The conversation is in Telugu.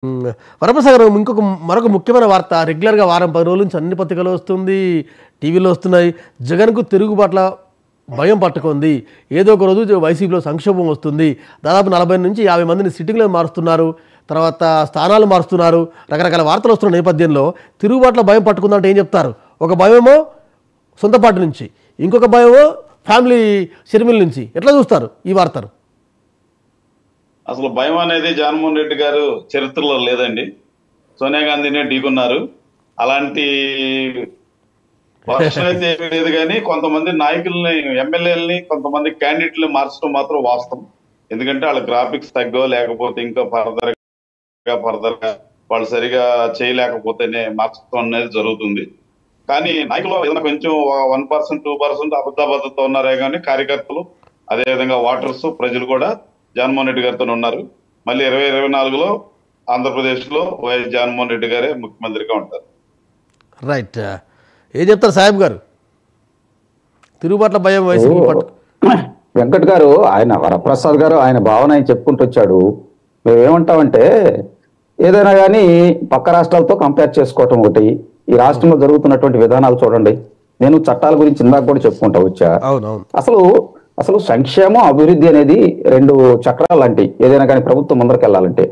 హ్మ్. వరప్రసాద్ గారు మరొక ముఖ్యమైన వార్త రెగ్యులర్‌గా వారం 10 రోజుల నుంచి అన్ని పత్రికల్లో వస్తుంది. టీవీలో వస్తున్నాయి. జగన్‌కు తిరుగుబాట్ల భయం పట్టుకుంది. ఏదో ఒక రోజు వైసీపీలో సంక్షోభం వస్తుంది. దాదాపు 40-50 మందిని సిట్టింగ్‌లో మారుస్తున్నారు. తర్వాత స్థానాలు మారుస్తున్నారు. రకరకాల వార్తలు వస్తున్న నేపథ్యంలో తిరుగుబాట్ల భయం పట్టుకుందంటే ఏం చెప్తారు? ఒక భయమేమో సొంత పార్టీ నుంచి, ఇంకొక భయమేమో ఫ్యామిలీ షర్మిల నుంచి. ఎట్లా చూస్తారు ఈ వార్తను? అసలు భయం అనేది జగన్మోహన్ రెడ్డి గారు చరిత్రలో లేదండి. సోనియా గాంధీనే ఢీకున్నారు. అలాంటి వర్షం అయితే ఏమీ లేదు. కానీ కొంతమంది నాయకుల్ని, ఎమ్మెల్యేలని, కొంతమంది క్యాండిడేట్ని మార్చడం మాత్రం వాస్తవం. ఎందుకంటే వాళ్ళ గ్రాఫిక్స్ తగ్గో లేకపోతే ఇంకా ఫర్దర్ గా వాళ్ళు సరిగా చేయలేకపోతేనే మార్చడం అనేది జరుగుతుంది. కానీ నాయకులు ఏదైనా కొంచెం 1%, 2% అబద్ధాబద్ధతో ఉన్నారే కానీ కార్యకర్తలు, అదేవిధంగా ఓటర్స్, ప్రజలు కూడా జగన్మోహన్ రెడ్డి గారితో ఉన్నారు. మళ్ళీ 2024లో ఆంధ్రప్రదేశ్ లో వైఎస్ జగన్మోహన్ రెడ్డి గారే ముఖ్యమంత్రిగా ఉంటారు. రైట్. ఏం చెప్తారు సాహెబ్ గారు? తిరుగుబాట్ల భయం వైసీపీ పట్టు. వెంకట్ గారు, ఆయన వరప్రసాద్ గారు ఆయన భావన ఆయన చెప్పుకుంటూ వచ్చాడు. మేమేమంటామంటే ఏదైనా కానీ పక్క రాష్ట్రాలతో కంపేర్ చేసుకోవటం ఒకటి, ఈ రాష్ట్రంలో జరుగుతున్నటువంటి విధానాలు చూడండి. నేను చట్టాల గురించి ఇందాక కూడా చెప్పుకుంటా వచ్చా. అవునవును. అసలు సంక్షేమం, అభివృద్ధి అనేది రెండు చక్రాలు లాంటి. ఏదైనా కానీ ప్రభుత్వం ముందరికి వెళ్ళాలంటే